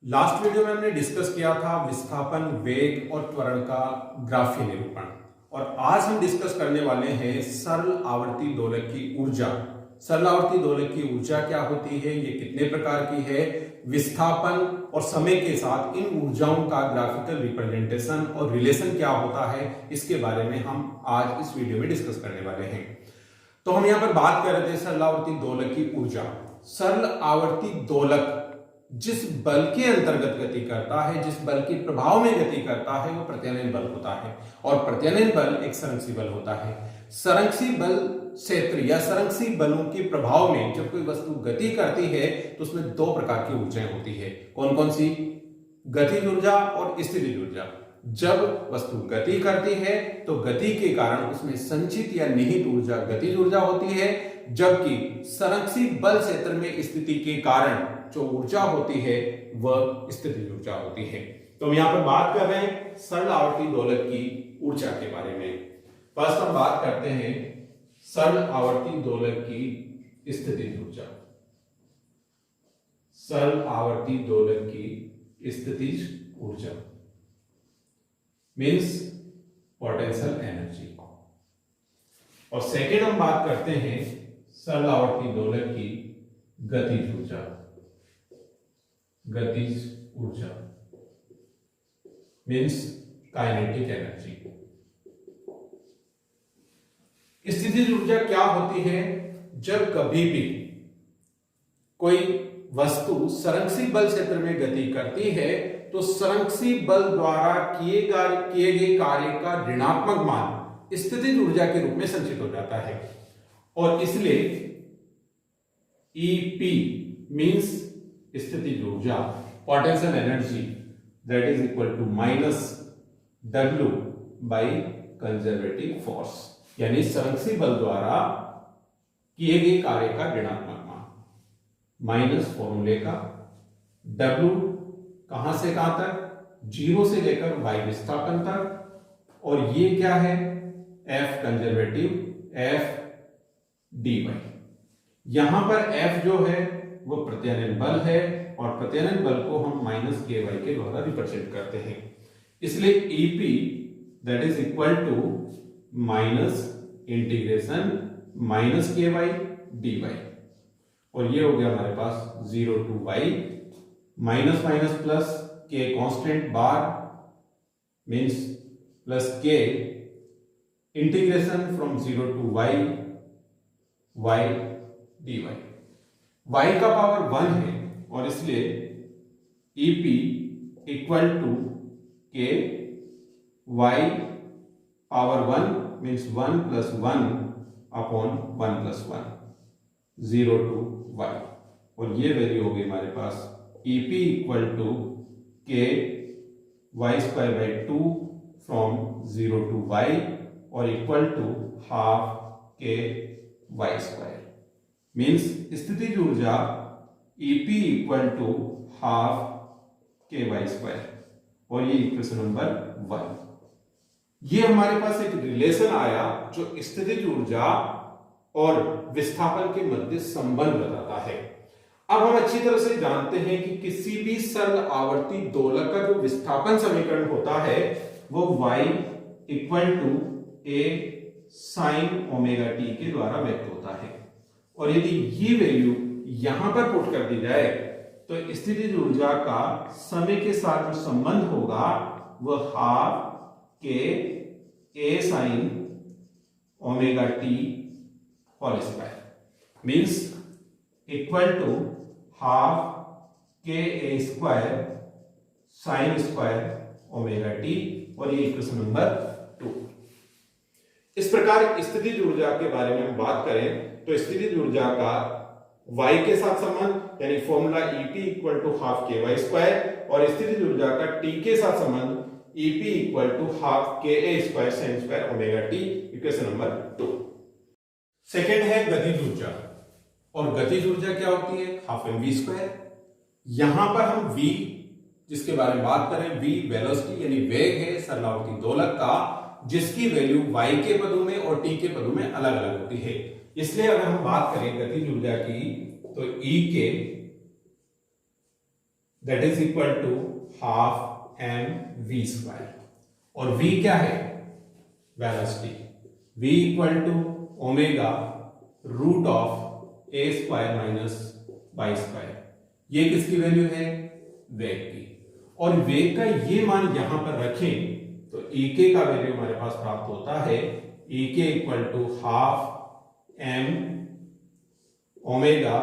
Last video में हमने discuss किया था विस्थापन, वेग और त्वरण का ग्राफीय निरूपण। और आज हम डिस्कस करने वाले हैं सरल आवर्ती दोलक की ऊर्जा। सरल आवर्ती दोलक की ऊर्जा क्या होती है, ये कितने प्रकार की है, विस्थापन और समय के साथ इन ऊर्जाओं का ग्राफिकल रिप्रेजेंटेशन और रिलेशन क्या होता है, इसके बारे में हम आज इस वीडियो में डिस्कस करने वाले हैं। तो हम यहां पर बात कर रहे थे सरल आवर्ती दोलक की ऊर्जा। सरल आवर्ती दोलक जिस बल के अंतर्गत गति करता है, जिस बल के प्रभाव में गति करता है, वो प्रत्यानयन बल होता है। और प्रत्यानयन बल एक संरक्षी बल होता है। संरक्षी बल क्षेत्र या संरक्षी बलों के प्रभाव में जब कोई वस्तु गति करती है तो उसमें दो प्रकार की ऊर्जाएं होती है। कौन कौन सी? गतिज ऊर्जा और स्थितिज ऊर्जा। जब वस्तु गति करती है तो गति के कारण उसमें संचित या निहित ऊर्जा गतिज ऊर्जा होती है, जबकि संरक्षी बल क्षेत्र में स्थिति के कारण जो ऊर्जा होती है वह स्थितिज ऊर्जा होती है। तो हम यहां पर बात कर रहे हैं सरल आवर्ती दोलक की ऊर्जा के बारे में। फर्स्ट हम बात करते हैं सरल आवर्ती दोलक की स्थितिज ऊर्जा। सरल आवर्ती दोलक की स्थितिज ऊर्जा मीन्स पोटेंशियल एनर्जी। और सेकेंड हम बात करते हैं सरल आवर्ती दोलक की गतिज ऊर्जा। गतिज ऊर्जा मीन्स काइनेटिक एनर्जी। स्थितिज ऊर्जा क्या होती है? जब कभी भी कोई वस्तु संरक्षी बल क्षेत्र में गति करती है तो संरक्षी बल द्वारा किए गए कार्य का ऋणात्मक मान स्थितिज ऊर्जा के रूप में संचित हो जाता है। और इसलिए EP मीन्स स्थितिज ऊर्जा, potential energy, that is equal to -W by conservative force, यानी संरक्षी बल द्वारा किए गए कार्य का ऋणात्मक मान माइनस फॉर्मूले का W कहां से कहां तक? 0 से लेकर y विस्थापन तक। और ये क्या है? F conservative, F dy। यहां पर F जो है वो प्रत्यानयन बल है और प्रत्यानयन बल को हम -ky के द्वारा रिप्रेजेंट करते हैं। इसलिए EP that is equal to minus integration -ky dy। और ये हो गया हमारे पास 0 to y, minus minus plus k constant bar means plus k integration from 0 to y dy। y का पावर 1 है और इसलिए EP equal to k y power 1 means 1 plus 1 upon 1 plus 1, 0 to y। और ये वैल्यू हो गई हमारे पास EP equal to k y square by 2 from 0 to y और equal to half k y square. Means स्थितिज ऊर्जा EP equal to half k y square. और ये इक्वेशन नंबर 1। ये हमारे पास एक रिलेशन आया जो स्थितिज ऊर्जा और विस्थापन के मध्य संबंध बताता है। अब हम अच्छी तरह से जानते हैं कि किसी भी सरल आवर्ती दोलक का जो विस्थापन समीकरण होता है वो y equal to a sine omega t के द्वारा व्यक्त होता है। और यदि ये वैल्यू यहां पर पुट कर दी जाए तो स्थितिज ऊर्जा का समय के साथ जो संबंध होगा वह हाफ के a sine omega t whole square means equal to half के a square sine square omega t। और ये इक्वेशन नंबर 2। इस प्रकार स्थितिज ऊर्जा के बारे में हम बात करें तो स्थितिज ऊर्जा का y के साथ संबंध यानी formula EP equal to half k y square और स्थितिज ऊर्जा का t के साथ संबंध EP इक्वल टू हाफ के a square sine square omega t, equation number 2। Second है गतिज ऊर्जा। और गतिज ऊर्जा क्या होती है? Half mv square. यहां पर हम v जिसके बारे में बात करें, v वेलोसिटी यानी वेग है सरल आवर्ती दोलक का, जिसकी वैल्यू y के पदों में और t के पदों में अलग अलग होती है। इसलिए अगर हम बात करें गतिज ऊर्जा की तो E k that is equal to half m v square, और v क्या है, velocity, v equal to omega root of a square minus Y square. ये किसकी वैल्यू है, वेग की, और वेग का ये मान यहां पर रखें तो e के का वैल्यू हमारे पास प्राप्त होता है e के equal to half M omega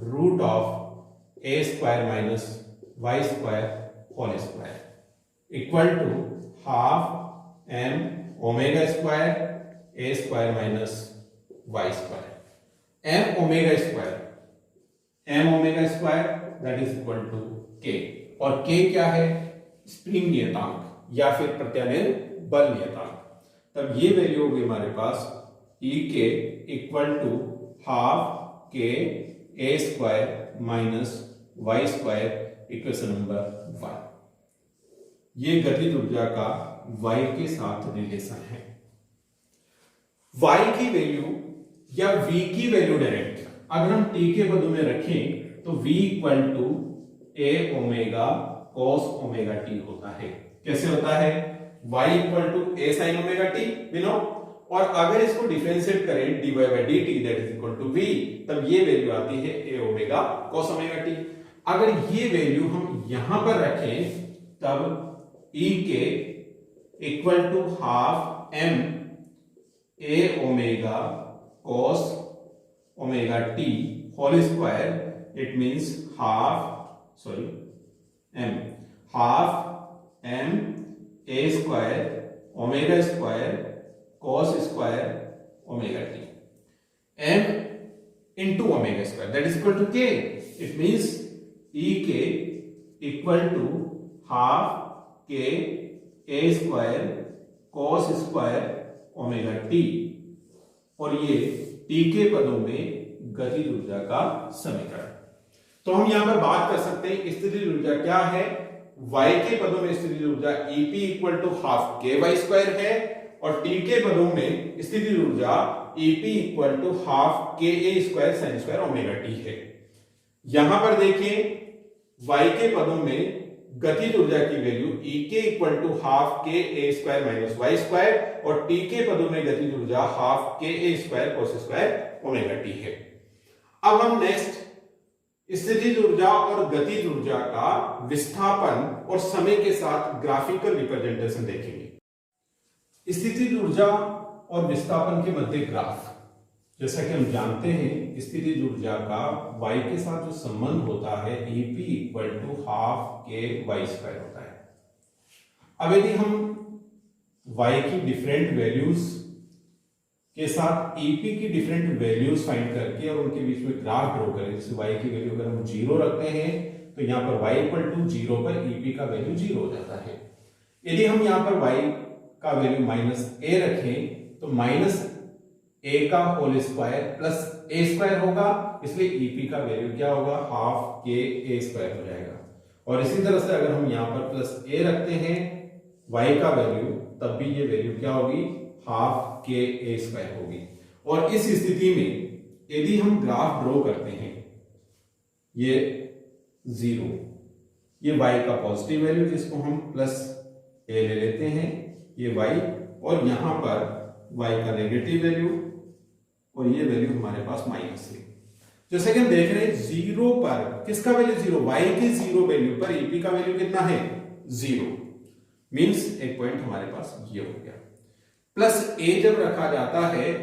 root of a square minus Y square whole square equal to half M omega square A square minus Y square. M omega square that is equal to k, और के क्या है, spring नियतांक या फिर प्रत्यानयन बल नियतांक। तब ये वैल्यू होगी हमारे पास ई के इक्वल टू हाफ के ए square minus Y square, equation number 1। ये गतिज ऊर्जा का y के साथ रिलेशन है। y की वैल्यू या v की वैल्यू डायरेक्ट अगर हम t के पदों में रखें तो v equal to a omega cos omega t होता है। कैसे होता है, y equal to a sin omega t, we know, और अगर इसको डिफरेंशिएट करें dy by dt that is equal to v, तब ये वैल्यू आती है a omega cos omega t। अगर ये वैल्यू हम यहां पर रखें तब e के equal to half m a omega cos omega t whole square, it means half m a square omega square cos square omega t, m into omega square that is equal to k, it means e के equal to half k a square cos square omega t, और ये t के पदों में गतिज ऊर्जा का समीकरण। तो हम यहां पर बात कर सकते हैं स्थितिज ऊर्जा क्या है, y के पदों में स्थितिज ऊर्जा Ep equal to half k y square है, और t के पदों में स्थितिज ऊर्जा Ep इक्वल टू हाफ के ए square sine square omega t है। यहां पर देखिए y के पदों में गतिज ऊर्जा की वैल्यू E के इक्वल टू हाफ के ए स्क्वायर माइनस वाई स्क्वायर, और t के पदों में गतिज ऊर्जा हाफ के ए square cos square omega t है। अब हम नेक्स्ट स्थितिज ऊर्जा और गतिज ऊर्जा का विस्थापन और समय के साथ ग्राफिकल रिप्रेजेंटेशन देखेंगे। स्थितिज ऊर्जा और विस्थापन के मध्य ग्राफ, जैसा कि हम जानते हैं स्थितिज ऊर्जा का y के साथ जो संबंध होता है Ep equal to half k y square होता है। अब यदि हम y की डिफरेंट वैल्यूज के साथ Ep की डिफरेंट वैल्यूज फाइंड करके और उनके बीच में ग्राफ ड्रॉ करें, जैसे y की वैल्यू अगर हम 0 रखते हैं तो यहाँ पर y इक्वल टू 0 पर Ep का वैल्यू 0 हो जाता है। यदि हम यहाँ पर y का वैल्यू माइनस a रखें तो माइनस a का whole square plus a square होगा, इसलिए Ep का वैल्यू क्या होगा, हाफ के a स्क्वायर हो जाएगा। और इसी तरह से अगर हम यहाँ पर प्लस a रखते हैं y का वैल्यू, तब भी ये वैल्यू क्या होगी, हाफ के a स्क्वायर होगी। और इस स्थिति में यदि हम ग्राफ ड्रॉ करते हैं, ये 0, ये y का पॉजिटिव वैल्यू जिसको हम प्लस a ले लेते हैं, ये y, और यहां पर y का नेगेटिव वैल्यू, और ये वैल्यू हमारे पास माइनस है। जैसे कि हम देख रहे हैं 0 पर किसका वैल्यू 0, y के 0 वैल्यू पर Ep का वैल्यू कितना है, 0, मींस एक पॉइंट हमारे पास ये हो गया। प्लस a जब रखा जाता है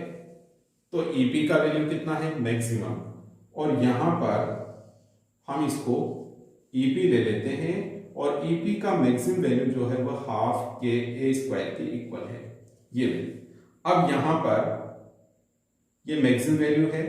तो Ep का वैल्यू कितना है, मैक्सिमम, और यहां पर हम इसको Ep ले लेते हैं, और Ep का मैक्सिमम वैल्यू जो है वह हाफ के a स्क्वायर के इक्वल है, ये वैल्यू। अब यहां पर ये मैक्सिमम वैल्यू है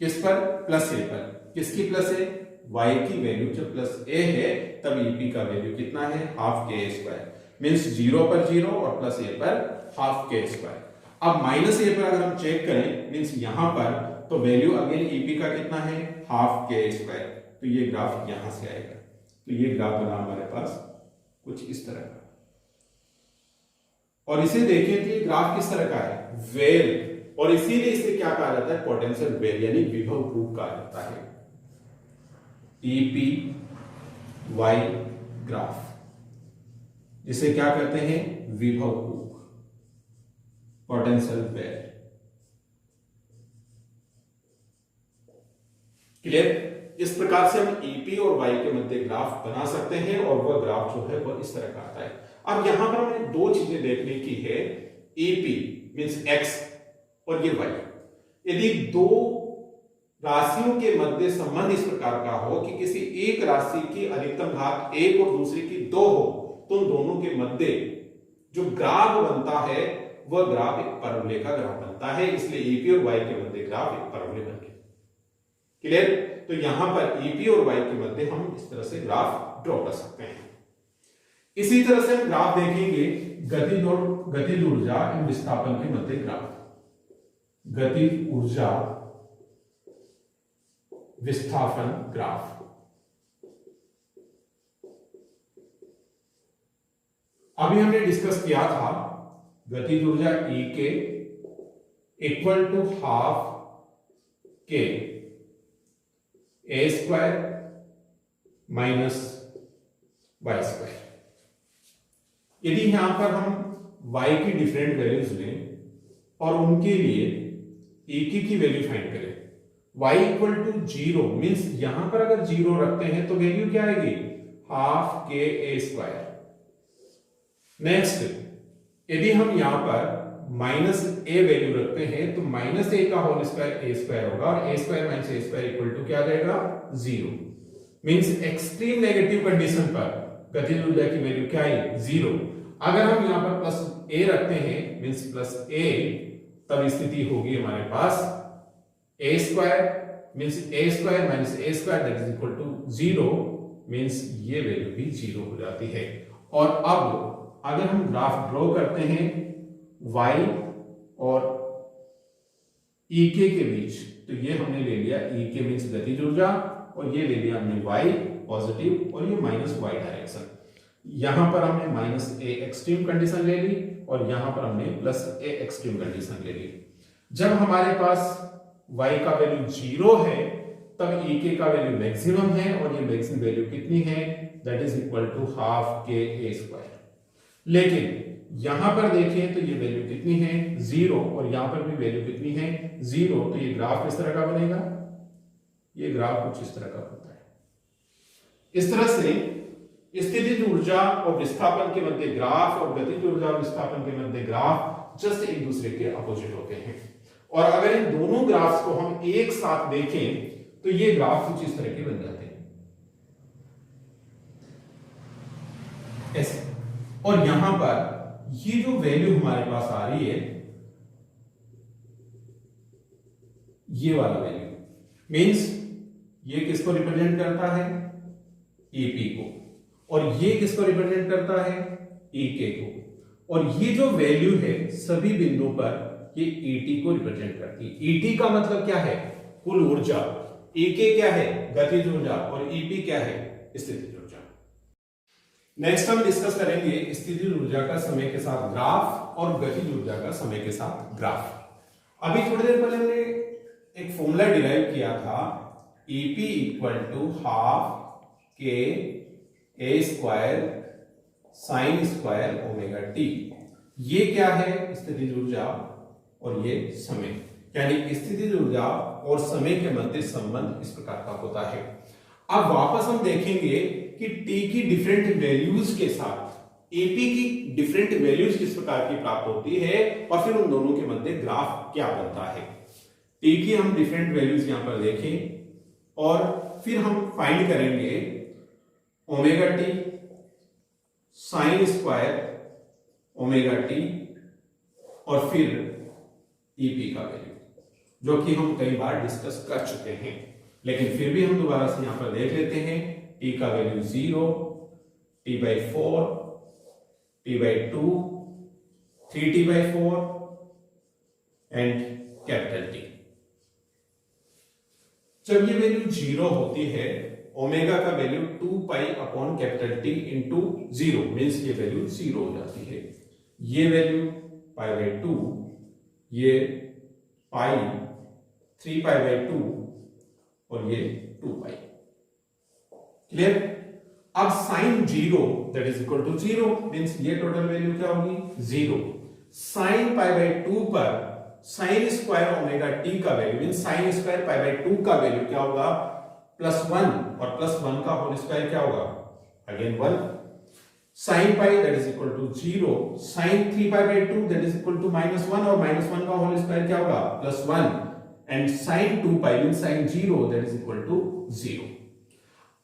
किस पर, प्लस a पर। किसकी प्लस है, y की वैल्यू जब प्लस a है तब Ep का वैल्यू कितना है, हाफ के a स्क्वायर, मींस 0 पर 0 और प्लस a पर हाफ के स्क्वायर। अब माइनस a पर अगर हम चेक करें मींस यहां पर, तो वैल्यू अगेन Ep का कितना है, हाफ के स्क्वायर, तो ये ग्राफ यहां से आएगा। तो ये ग्राफ बना हमारे पास कुछ इस तरह का, और इसे देखें तो ये ग्राफ किस तरह का है, वेल, और इसीलिए इसे क्या कहा जाता है, पोटेंशियल वेल यानी विभव रूप कहा जाता है। Ep वाई ग्राफ, जिसे क्या कहते हैं, विभव हुक, पोटेंशियल वेल। क्लियर? इस प्रकार से हम ईपी और वाई के मध्य ग्राफ बना सकते हैं और वह ग्राफ जो है वह इस तरह का आता है। अब यहां पर हमें दो चीजें देखने की है, ईपी मींस एक्स और ये वाई। यदि दो राशियों के मध्य संबंध इस प्रकार का हो कि किसी एक राशि की अधिकतम घात 1 और दूसरी की 2 हो, तो उन दोनों के मध्य जो ग्राफ बनता है वह ग्राफ एक परवलय का ग्राफ बनता है। इसलिए ईपी और वाई के मध्य ग्राफ एक परवलय बन गया। क्लियर? तो यहां पर ईपी और वाई के मध्य हम इस तरह से ग्राफ ड्रॉ कर सकते हैं। इसी तरह से हम ग्राफ देखेंगे गतिज ऊर्जा एवं विस्थापन के मध्य ग्राफ, गतिज ऊर्जा विस्थापन ग्राफ। अभी हमने डिस्कस किया था गतिज ऊर्जा E के इक्वल टू हाफ के ए स्क्वायर माइनस वाई स्क्वायर। यदि यहां पर हम y की डिफरेंट वैल्यूज लें और उनके लिए E की वैल्यू फाइंड करें, y इक्वल टू 0 मीन्स यहां पर अगर 0 रखते हैं तो वैल्यू क्या आएगी, हाफ के ए स्क्वायर। नेक्स्ट, यदि हम यहां पर माइनस ए वैल्यू रखते हैं तो माइनस ए का होल स्क्वायर ए स्क्वायर होगा और A square minus A square equal to क्या आ जाएगा, 0। मीन्स एक्सट्रीम नेगेटिव कंडीशन पर गतिज ऊर्जा की वैल्यू क्या है, 0। अगर हम यहां पर प्लस ए रखते हैं मीन्स प्लस ए, तब स्थिति होगी हमारे पास A square means A square minus A square that is equal to 0, means ये वैल्यू भी 0 हो जाती है। और अब अगर हम ग्राफ ड्रॉ करते हैं y और E के बीच, तो ये हमने ले लिया E के मीन्स गतिज ऊर्जा और ये ले लिया हमने y पॉजिटिव और ये माइनस y डायरेक्शन। यहां पर हमने माइनस ए एक्सट्रीम कंडीशन ले ली और यहां पर हमने प्लस ए एक्सट्रीम कंडीशन ले ली। जब हमारे पास y का वैल्यू 0 है तब E के का वैल्यू मैक्सिमम है और ये मैक्सिमम वैल्यू कितनी है, that is equal to half के ए स्क्वायर। लेकिन यहां पर देखें तो ये वैल्यू कितनी है, 0 और यहां पर भी वैल्यू कितनी है, 0। तो ये ग्राफ किस तरह का बनेगा, ये ग्राफ कुछ इस तरह का होता है। इस तरह से स्थितिज ऊर्जा और विस्थापन के मध्य ग्राफ और गतिज ऊर्जा और विस्थापन के मध्य ग्राफ जस्ट एक दूसरे के अपोजिट होते हैं। और अगर इन दोनों ग्राफ्स को हम एक साथ देखें तो ये ग्राफ कुछ इस तरह के बन जाते हैं ऐसे। और यहां पर ये जो वैल्यू हमारे पास आ रही है, ये वाला वैल्यू मींस ये किसको रिप्रेजेंट करता है, ईपी को, और ये किसको रिप्रेजेंट करता है, ईके को। और ये जो वैल्यू है सभी बिंदुओं पर ये ईटी को रिप्रेजेंट करती है। ईटी का मतलब क्या है, कुल ऊर्जा, ईके क्या है, गतिज ऊर्जा, और ईपी क्या है, स्थितिज ऊर्जा। नेक्स्ट हम डिस्कस करेंगे स्थितिज ऊर्जा का समय के साथ ग्राफ और गतिज ऊर्जा का समय के साथ ग्राफ। अभी थोड़ी देर पहले हमने एक फॉर्मूला डिराइव किया था, ईपी इक्वल टू हाफ के ए square sine square omega T. ये क्या है, स्थितिज ऊर्जा और ये समय, यानी स्थितिज ऊर्जा और समय के मध्य संबंध इस प्रकार का होता है। अब वापस हम देखेंगे कि टी की डिफरेंट वैल्यूज के साथ एपी की डिफरेंट वैल्यूज किस प्रकार की प्राप्त होती है और फिर उन दोनों के मध्य ग्राफ क्या बनता है। टी की हम डिफरेंट वैल्यूज यहां पर देखें और फिर हम फाइंड करेंगे omega T sign square omega T और फिर ईपी का वैल्यू, जो कि हम कई बार डिस्कस कर चुके हैं, लेकिन फिर भी हम दोबारा से यहां पर देख लेते हैं। टी का value 0, t/4, t/2, 3t/4 and capital T. जब ये वैल्यू 0 होती है, ओमेगा का value 2 pi upon capital T into 0 means ये वैल्यू 0 हो जाती है। ये वैल्यू π/2, ये पाई 3π/2 और ये 2 पाई। क्लियर? अब sine 0 that is equal to 0 means ये टोटल वैल्यू क्या होगी 0। साइन पाई बाय 2 पर साइन स्क्वायर ओमेगा टी का value means sine square pi by 2 का वैल्यू क्या होगा +1 और +1 का होल स्क्वायर क्या होगा again 1। Sine pi that is equal to 0, sine 3 pi by 2 that is equal to -1 और -1 का होल स्क्वायर क्या होगा +1 and sine 2 pi means sine 0 that is equal to 0।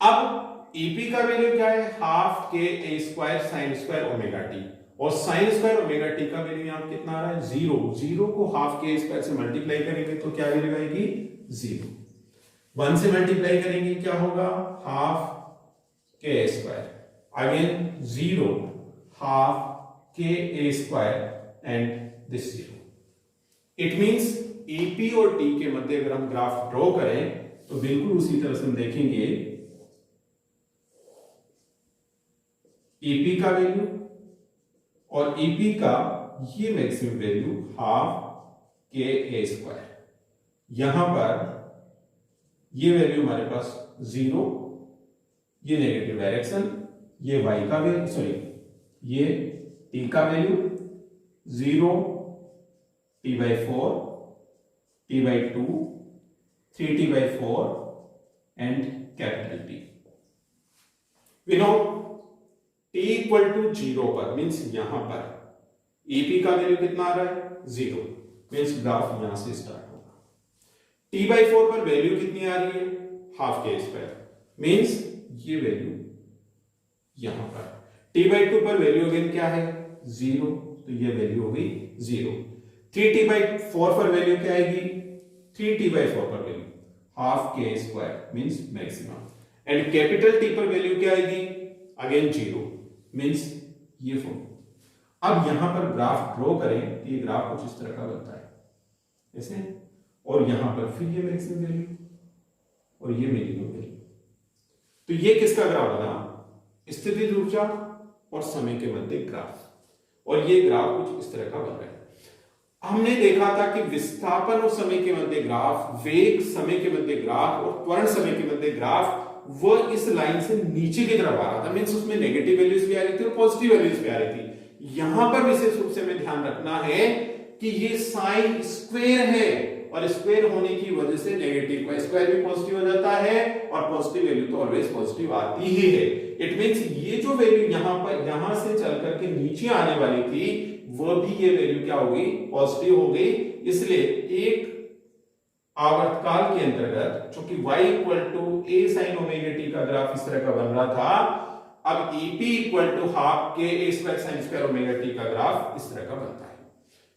अब EP का वैल्यू क्या है हाफ के a square sine square omega T और साइन स्क्वायर ओमेगा टी का वैल्यू यहां कितना आ रहा है 0। 0 को हाफ के स्क्वायर से मल्टीप्लाई करेंगे तो क्या वैल्यू आएगी 0। 1 से मल्टीप्लाई करेंगे क्या होगा हाफ के a स्क्वायर अगेन 0 हाफ के a square and this 0। It means EP और T के मध्य अगर हम ग्राफ ड्रॉ करें तो बिल्कुल उसी तरह से हम देखेंगे EP का वैल्यू और EP का ये मैक्सिमम वैल्यू हाफ के a स्क्वायर, यहां पर ये वैल्यू हमारे पास 0, ये नेगेटिव डायरेक्शन, ये y का वैल्यू सॉरी ये t का value 0, t/4, t/2, 3t/4 and capital T। We know t equal to 0 पर मींस यहां पर EP का वैल्यू कितना आ रहा है 0 मींस ग्राफ यहां से स्टार्ट होगा। t/4 पर वैल्यू कितनी आ रही है हाफ के स्क्वायर मींस ये वैल्यू यहां पर। t/2 पर वैल्यू अगेन क्या है 0 तो ये वैल्यू हो गई 0। 3t/4 पर वैल्यू क्या आएगी 3t/4 पर वैल्यू हाफ के square means maximum and capital T पर वैल्यू क्या आएगी अगेन 0 मींस ये फॉर्म। अब यहां पर ग्राफ ड्रॉ करें तो ये ग्राफ कुछ इस तरह का बनता है ऐसे और यहां पर फिर ये मैक्सिमम वैल्यू और ये मिनिमम वैल्यू। तो ये किसका ग्राफ बना स्थितिज ऊर्जा और समय के मध्य ग्राफ और ये ग्राफ कुछ इस तरह का बन रहा है। हमने देखा था कि विस्थापन और समय के मध्य ग्राफ, वेग समय के मध्य ग्राफ और त्वरण समय के मध्य ग्राफ वो इस लाइन से नीचे की तरफ आ रहा था मींस उसमें नेगेटिव वैल्यूज भी आ रही थी और पॉजिटिव वैल्यूज भी आ रही थी। यहां पर विशेष रूप से हमें ध्यान रखना है कि ये साइन स्क्वायर है और स्क्वायर होने की वजह से नेगेटिव का स्क्वायर भी पॉजिटिव हो जाता है और पॉजिटिव वैल्यू तो ऑलवेज पॉजिटिव आती ही है। इट मींस ये जो वैल्यू यहां से चल करके नीचे आने वाली थी वो भी ये वैल्यू क्या होगी पॉजिटिव हो गई। इसलिए एक आवर्तकाल के अंतर्गत चूंकि y equal to a sin omega t का ग्राफ इस तरह का बन रहा था, अब EP इक्वल टू हाफ के a square sin square omega t का ग्राफ इस तरह का बनता है।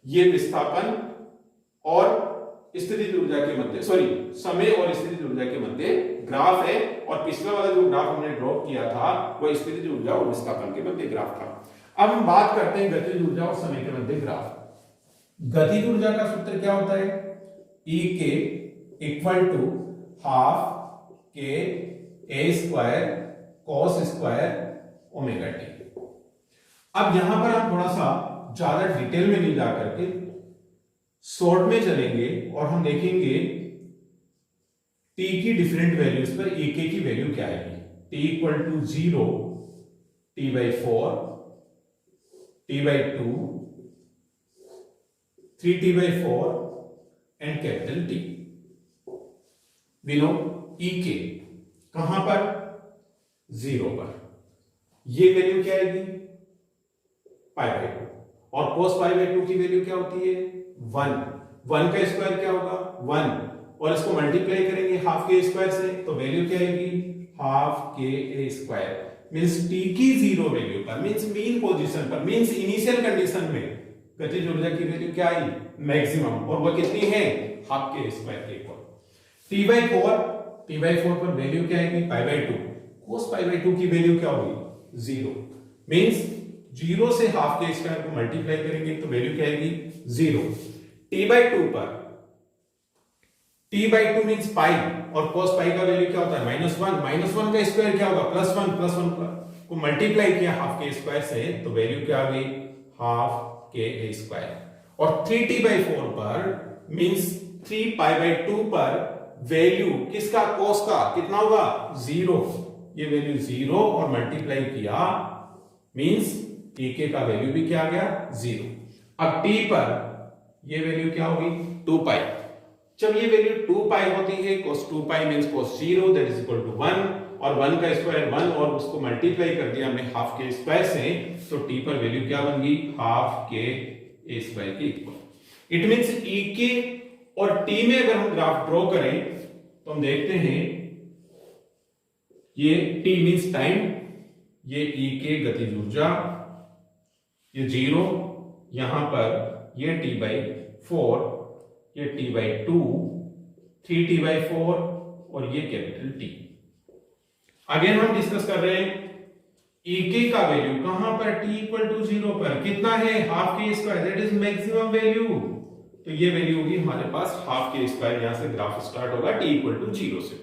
ये विस्थापन और स्थितिज ऊर्जा के मध्य समय और स्थितिज ऊर्जा के मध्य ग्राफ है और पिछला वाला जो ग्राफ हमने ड्रॉ किया था वो स्थितिज ऊर्जा और विस्थापन के मध्य ग्राफ था। अब हम बात करते हैं गतिज ऊर्जा और समय के मध्य ग्राफ। गतिज ऊर्जा का सूत्र क्या होता है E के इक्वल टू हाफ के a square cos square omega T. अब यहां पर हम थोड़ा सा ज्यादा डिटेल में नहीं जा करके शॉर्ट में चलेंगे और हम देखेंगे t की डिफरेंट वैल्यूज पर ek की वैल्यू क्या आएगी। t equal to 0, t/4, t/2, 3t/4 and capital T। We know EK कहां पर 0 पर ये वैल्यू क्या आएगी π/2 और cos π/2 की वैल्यू क्या होती है 1। 1 का स्क्वायर क्या होगा 1 और इसको मल्टीप्लाई करेंगे हाफ के स्क्वायर से तो वैल्यू क्या आएगी हाफ के a स्क्वायर मींस t की 0 वैल्यू पर मींस मीन पोजीशन पर मींस इनिशियल कंडीशन में गतिज ऊर्जा की वैल्यू क्या आई मैक्सिमम और वो कितनी है हाफ के स्क्वायर के इक्वल। t/4 पर वैल्यू क्या आएगी π/2 cos π/2 की वैल्यू क्या होगी 0 मींस 0 से हाफ के स्क्वायर को मल्टीप्लाई करेंगे तो वैल्यू क्या आएगी 0। t/2 पर t/2 मींस पाई और cos पाई का वैल्यू क्या होता है -1 -1 का स्क्वायर क्या होगा +1 को मल्टीप्लाई किया हाफ के स्क्वायर से तो वैल्यू क्या आ गई हाफ के a स्क्वायर। और 3t/4 पर मींस 3 π/2 पर वैल्यू किसका cos का कितना होगा 0 ये वैल्यू 0 और मल्टीप्लाई किया मींस के का वैल्यू भी क्या आ गया 0। अब t पर ये वैल्यू क्या होगी 2 पाई। जब ये वैल्यू 2 पाई होती है cos 2 pi means cos 0 that is equal to 1 और 1 का स्क्वायर 1 और उसको मल्टीप्लाई कर दिया हमने हाफ के स्क्वायर से, तो t पर वैल्यू क्या बन गई हाफ के a स्क्वायर के इक्वल। इट मींस के और t में अगर हम ग्राफ ड्रॉ करें तो हम देखते हैं ये t मींस टाइम, ये के गतिज ऊर्जा, ये 0, यहां पर ये t/4, ये t/2, 3t/4 और ये कैपिटल T। अगेन हम डिस्कस कर रहे हैं के का वैल्यू कहां पर t इक्वल टू 0 पर कितना है हाफ के square, that is maximum value. तो ये वैल्यू होगी हमारे पास हाफ के स्क्वायर, यहां से ग्राफ स्टार्ट होगा t इक्वल टू 0 से।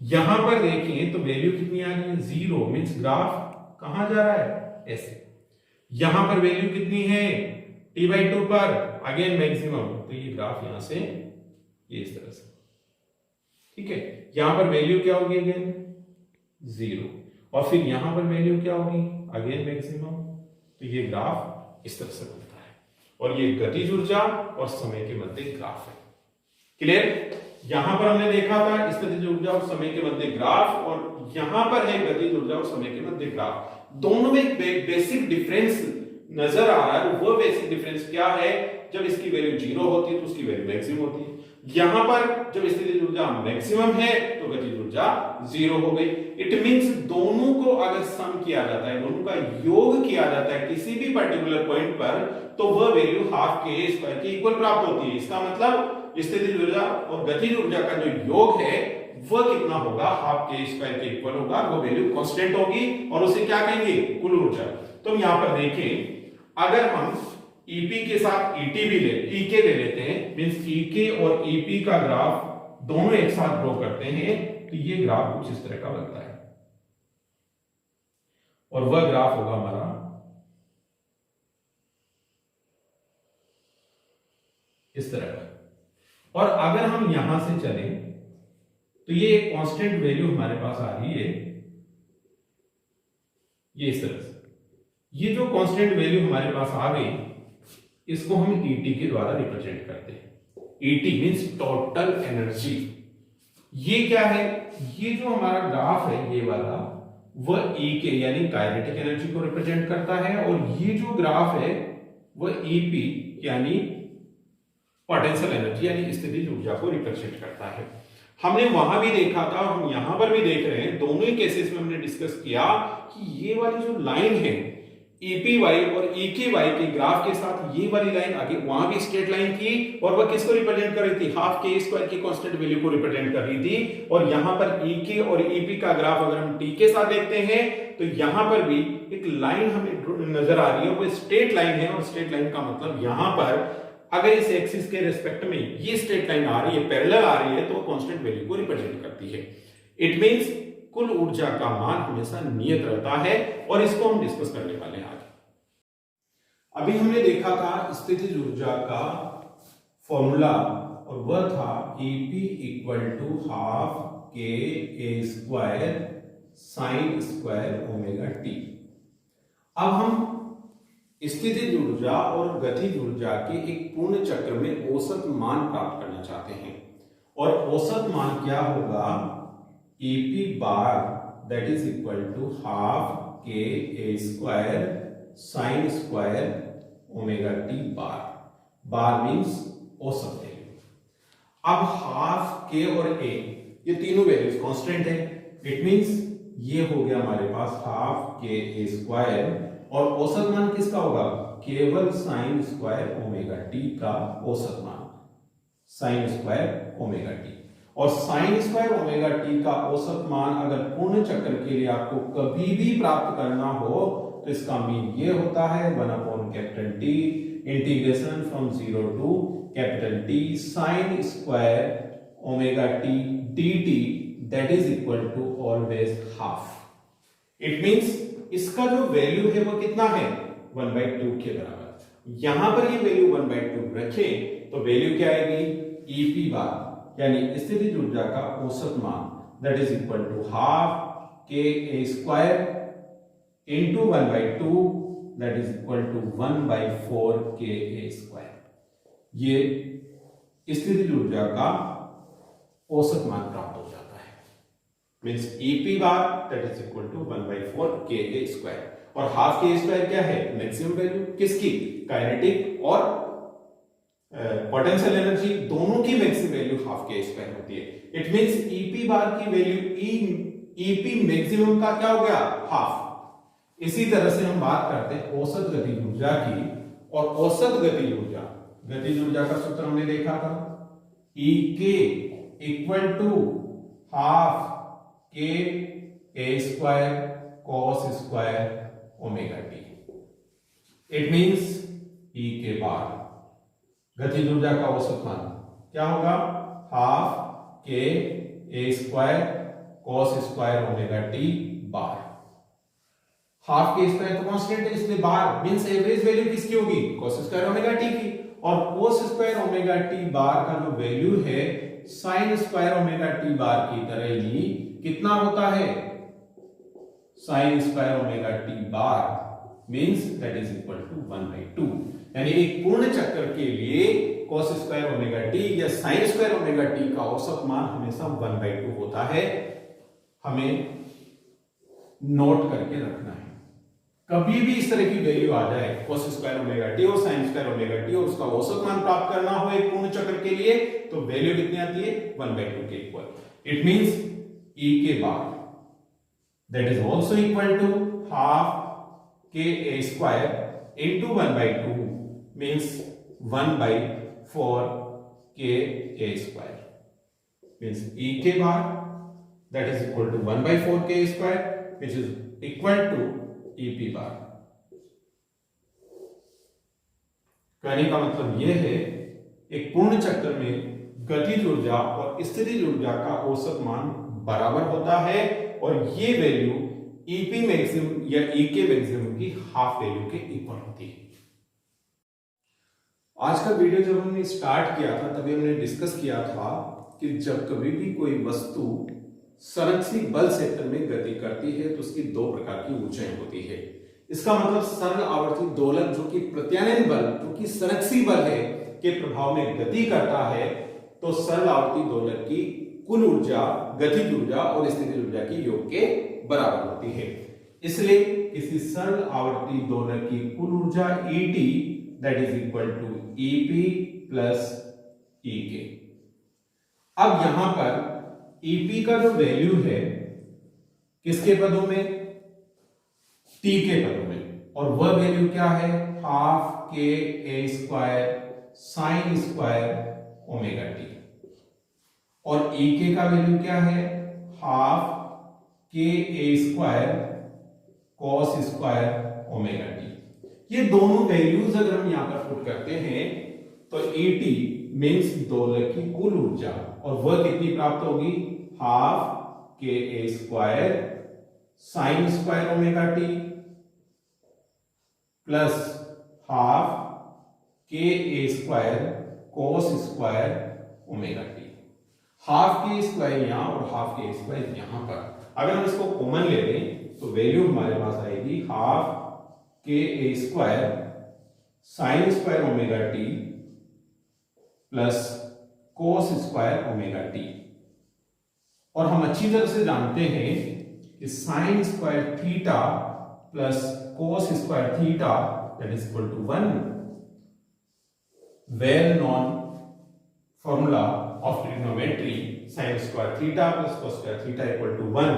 यहां पर देखें तो वैल्यू कितनी आ गई 0 मींस ग्राफ कहां जा रहा है ऐसे। यहां पर वैल्यू कितनी है t/2 पर, अगेन मैक्सिमम, तो ये ग्राफ यहां से ये इस तरह से, ठीक है। यहां पर वैल्यू क्या होगी अगेन 0 और फिर यहां पर वैल्यू क्या होगी अगेन मैक्सिमम, तो ये ग्राफ इस तरह से बनता है और ये गतिज ऊर्जा और समय के मध्य ग्राफ है। क्लियर। यहां पर हमने देखा था स्थितिज ऊर्जा और समय के मध्य ग्राफ, और यहां पर है गतिज ऊर्जा और समय के मध्य ग्राफ। दोनों में बेसिक डिफरेंस नजर आ रहा है। वो बेसिक डिफरेंस क्या है, जब इसकी वैल्यू 0 होती है तो उसकी वैल्यू मैक्सिमम होती है। यहां पर जब स्थितिज ऊर्जा मैक्सिमम है तो गतिज ऊर्जा 0 हो गई। इट मींस दोनों को अगर सम किया जाता है, दोनों का योग किया जाता है किसी भी पर्टिकुलर पॉइंट पर, तो वह वैल्यू हाफ के स्क्वायर के इक्वल प्राप्त होती है। इसका मतलब स्थितिज ऊर्जा और गतिज ऊर्जा का जो योग है वह कितना होगा हाफ के स्क्वायर के इक्वल होगा, वो वैल्यू कांस्टेंट होगी और उसे क्या कहेंगे कुल ऊर्जा। तो हम यहां पर देखें, अगर हम ईपी के साथ ईटी भी ईके ले लेते हैं, मींस ईके और ईपी का ग्राफ दोनों एक साथ ड्रॉ करते हैं, तो ये ग्राफ कुछ इस तरह का बनता है और वह ग्राफ होगा हमारा इस तरह का। और अगर हम यहां से चलें तो ये एक कांस्टेंट वैल्यू हमारे पास आ रही है ये इस तरह से। ये जो कांस्टेंट वैल्यू हमारे पास आ गई, इसको हम ईटी के द्वारा रिप्रेजेंट करते हैं। ET means total energy. ये क्या है, ये जो हमारा ग्राफ है ये वाला, वह ई के यानी काइनेटिक एनर्जी को रिप्रेजेंट करता है, और ये जो ग्राफ है वह ईपी यानी पोटेंशियल एनर्जी यानी स्थितिज ऊर्जा को रिप्रेजेंट करता है। हमने वहां भी देखा था, हम यहां पर भी देख रहे हैं, दोनों ही केसेस में हमने डिस्कस किया कि ये वाली जो लाइन है ईपीवाई और ईकेवाई के ग्राफ के साथ ये वाली लाइन आगे वहां भी स्ट्रेट लाइन थी, और वह किसको रिप्रेजेंट कर रही थी हाफ के स्क्वायर की कांस्टेंट वैल्यू को रिप्रेजेंट कर रही थी। और यहां पर ईके और ईपी का ग्राफ अगर हम टी के साथ देखते हैं तो यहां पर भी एक लाइन हमें नजर आ रही है, वो स्ट्रेट लाइन है। और स्ट्रेट लाइन का मतलब यहां पर अगर इस एक्सिस के रिस्पेक्ट में ये स्ट्रेट लाइन आ रही है, पैरेलल आ रही है, तो कांस्टेंट वैल्यू को रिप्रेजेंट करती है। इट मींस कुल ऊर्जा का मान हमेशा नियत रहता है, और इसको हम डिस्कस करने वाले हैं आगे। अभी हमने देखा था स्थितिज ऊर्जा का फॉर्मूला, और वह था Ep इक्वल टू हाफ के ए square sine square omega T. अब हम स्थितिज ऊर्जा और गतिज ऊर्जा के एक पूर्ण चक्र में औसत मान प्राप्त करना चाहते हैं, और औसत मान क्या होगा Ep bar that is equal to half के ए square sine square omega T bar. Bar means औसत वैल्यू। अब हाफ के और ए ये तीनों वैल्यूज कांस्टेंट है। इट मींस ये हो गया हमारे पास हाफ के ए स्क्वायर, और औसत मान किसका होगा केवल साइन स्क्वायर ओमेगा टी का औसत मान, साइन स्क्वायर ओमेगा टी। और साइन स्क्वायर ओमेगा टी का औसत मान अगर पूर्ण चक्र के लिए आपको कभी भी प्राप्त करना हो तो इसका मीन ये होता है 1/T integration from 0 to T sine square omega t dt that is equal to always half. It means इसका जो वैल्यू है वो कितना है 1/2 के बराबर। यहां पर ये वैल्यू 1/2 रखें तो वैल्यू क्या आएगी Ep बार यानी स्थितिज ऊर्जा का औसत मान that is equal to half के ए square into 1/2 that is equal to 1/4 के ए स्क्वायर। ये स्थितिज ऊर्जा का औसत मान प्राप्त हो जाता है। Means EP bar that is equal to 1/4 के ए स्क्वायर। और हाफ के स्क्वायर क्या है? मैक्सिमम वैल्यू किसकी? काइनेटिक और पोटेंशियल एनर्जी दोनों की मैक्सिमम वैल्यू हाफ के स्क्वायर होती है। इट मींस ईपी बार की वैल्यू ईपी मैक्सिमम का क्या हो गया? हाफ। इसी तरह से हम बात करते हैं औसत गतिज ऊर्जा की। और औसत गतिज ऊर्जा का सूत्र हमने देखा था, ई के इक्वल टू हाफ के ए square cos square omega T. It means E के बार गतिज ऊर्जा का औसत मान क्या होगा? हाफ के ए square cos square omega T bar. Half के स्क्वायर तो कांस्टेंट है, इसलिए बार मींस एवरेज वैल्यू किसकी होगी? कॉस स्क्वायर ओमेगा टी की। और cos square omega T bar का जो वैल्यू है sine square omega T bar की तरह ही कितना होता है? Sine square omega T bar means that is equal to 1/2। यानी एक पूर्ण चक्कर के लिए cos स्क्वायर ओमेगा टी या sin स्क्वायर ओमेगा टी का औसत मान हमेशा 1/2 होता है। हमें नोट करके रखना है। कभी भी इस तरह की वैल्यू आ जाए cos स्क्वायर ओमेगा टी और sin स्क्वायर ओमेगा टी और उसका औसत मान प्राप्त करना हो एक पूर्ण चक्र के लिए, तो वैल्यू कितनी आती है? 1/2 के equal. It means e K bar that is also equal to half के ए स्क्वायर इंटू 1/2 मीन्स 1/4 के ए स्क्वायर। मीन्स ई के bar that is equal to 1/4 k square which is equal to E P bar. कहने का मतलब यह है एक पूर्ण चक्र में गतिज ऊर्जा और स्थितिज ऊर्जा का औसत मान बराबर होता है और ये वैल्यू ईपी मैक्सिमम या ईके मैक्सिमम की हाफ वैल्यू के इक्वल होती है। आज का वीडियो जब हमने स्टार्ट किया था तभी हमने डिस्कस किया था कि जब कभी भी कोई वस्तु संरक्षित बल क्षेत्र में गति करती है तो उसकी दो प्रकार की ऊंचाई होती है। इसका मतलब सरल आवर्ती दोलक जो कि प्रत्यानयन बल जो कि संरक्षित बल है के प्रभाव में गति करता है, तो सरल आवर्ती दोलक की कुल ऊर्जा गतिज ऊर्जा और स्थितिज ऊर्जा की योग के बराबर होती है। इसलिए किसी सरल आवर्ती दोलक की कुल ऊर्जा ET that is equal to EP plus EK। अब यहां पर EP का जो वैल्यू है किसके पदों में? T के पदों में। और वह वैल्यू क्या है? हाफ के ए square sine square omega T. और EK का वैल्यू क्या है? हाफ के ए square cos square omega T. ये दोनों वैल्यूज अगर हम यहां पर पुट करते हैं तो ET मींस दोलक की कुल ऊर्जा और वह कितनी प्राप्त होगी? हाफ के ए square sine square omega T plus half के ए square cos square omega T. Half के स्क्वायर यहां और हाफ के स्क्वायर यहां पर। अगर हम इसको कॉमन ले लें तो वैल्यू हमारे पास आएगी हाफ के ए square sine square omega T plus cos square omega T. और हम अच्छी तरह से जानते हैं कि sine square theta plus cos square theta that is equal to 1। Well known formula of trigonometry sine square theta plus cos square theta equal to 1।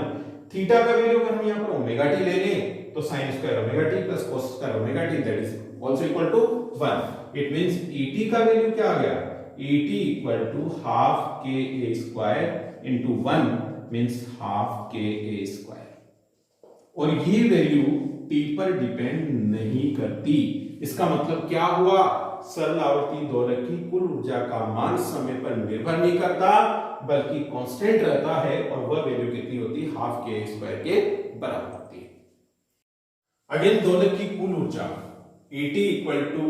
Theta का value अगर हम यहां पर ओमेगा टी ले लें तो sine square omega T plus cos square omega T that is also equal to 1। It means ET का value क्या आ गया? ET इक्वल टू हाफ के ए स्क्वायर इनटू 1 मींस हाफ के ए स्क्वायर। और ये वैल्यू T पर डिपेंड नहीं करती। इसका मतलब क्या हुआ? सरल आवर्ती दोलक की कुल ऊर्जा का मान समय पर निर्भर नहीं करता बल्कि कांस्टेंट रहता है और वह वैल्यू कितनी होती है? हाफ के स्क्वायर के बराबर होती है। अगेन दोलक की कुल ऊर्जा ET equal to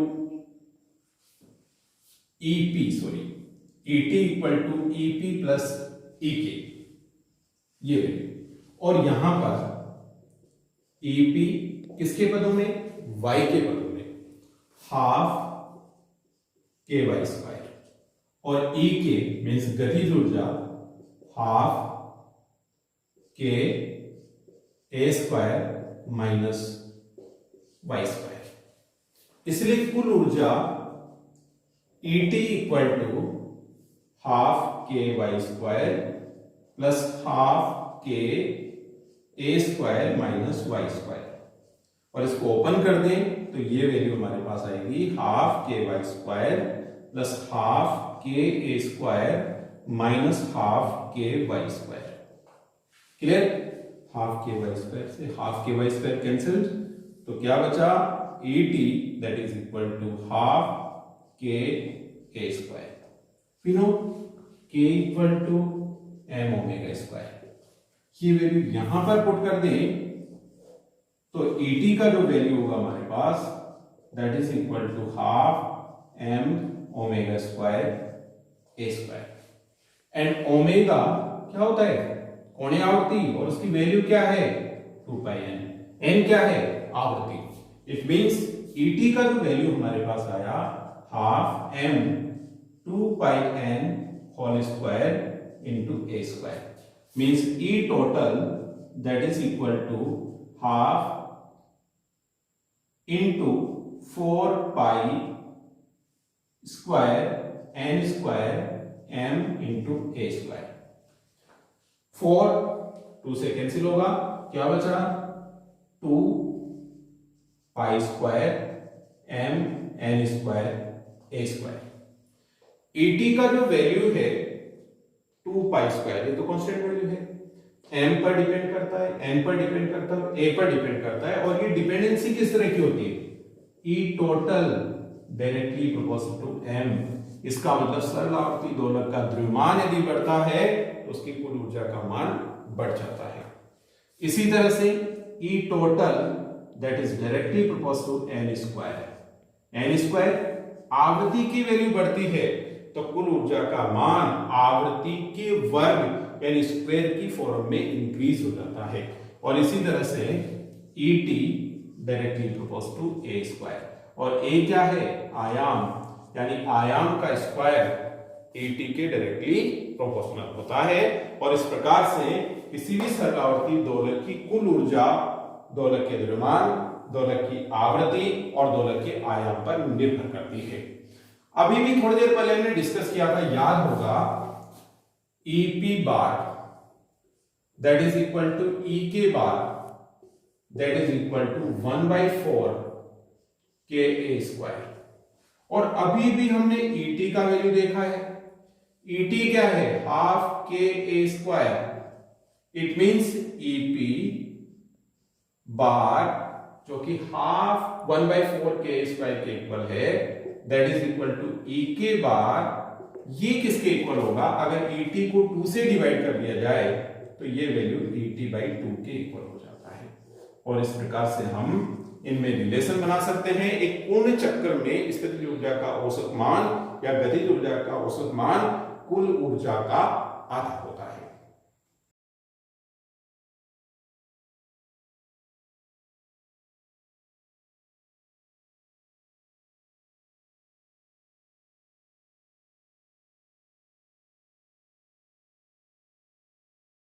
ET equal to EP plus EK ये वैल्यू। और यहां पर ईपी किसके पदों में, वाई के पदों में, हाफ के वाई स्क्वायर, और ई के मीन्स गतिज ऊर्जा हाफ के ए स्क्वायर माइनस वाई स्क्वायर। इसलिए कुल ऊर्जा ET equal to half k y square plus half के ए स्क्वायर माइनस वाई स्क्वायर, और इसको ओपन कर दें तो ये वैल्यू हमारे पास आएगी half k y square plus half के ए square minus half k y square. Clear? Half k y square से half k y square cancelled, तो क्या बचा, E T that is equal to half के ए square. We know k equal to m omega square. ये value यहां पर put कर दें तो ई टी का जो वैल्यू होगा हमारे पास that is equal to half M omega square A square. And omega क्या होता है, कोणीय आवृत्ति, और उसकी वैल्यू क्या है 2 पाई एन। एन क्या है, आवृत्ति। इट मींस ईटी का जो वैल्यू हमारे पास आया half M 2 pi N whole square into A square, means E total that is equal to half into 4 pi square N square M into A square. 4 2 से cancel होगा, क्या बचा 2 pi square M N square ए square. ET का जो value है 2 pi square, ये तो constant value M, एम पर डिपेंड करता है, एन पर डिपेंड करता है, ए पर डिपेंड करता है, और ये डिपेंडेंसी किस तरह की होती है, E total directly proportional to M. इसका मतलब सरल आवर्ती दोलक का द्रव्यमान यदि बढ़ता है तो उसकी कुल ऊर्जा का मान बढ़ जाता है। इसी तरह से E total that is directly proportional to N square. N square आवृत्ति की वैल्यू बढ़ती है तो कुल ऊर्जा का मान आवृत्ति के वर्ग यानी स्क्वायर की फॉर्म में इंक्रीज हो जाता है। और इसी तरह से E T directly proportional to a square, और ए क्या है, आयाम, यानी आयाम का स्क्वायर ईटी के डायरेक्टली प्रोपोर्शनल होता है। और इस प्रकार से किसी भी सरल आवर्ती दोलक की कुल ऊर्जा दोलक के द्रव्यमान, दोलक की आवृत्ति और दोलक के आयाम पर निर्भर करती है। अभी भी थोड़ी देर पहले हमने डिस्कस किया था, याद होगा, EP bar that is equal to E के bar that is equal to 1/4 के ए स्क्वायर। और अभी भी हमने ईटी का वैल्यू देखा है, ईटी क्या है, हाफ के ए स्क्वायर। इट मींस ईपी बार जो कि हाफ 1/4 के ए स्क्वायर के इक्वल है that is equal to E के बार। ये किसके इक्वल होगा, अगर ईटी को 2 से डिवाइड कर दिया जाए तो ये वैल्यू ईटी/2 के इक्वल हो जाता है। और इस प्रकार से हम इनमें रिलेशन बना सकते हैं। एक पूर्ण चक्र में स्थितिज ऊर्जा का औसत मान या गतिज ऊर्जा का औसत मान कुल ऊर्जा का आधा होता है।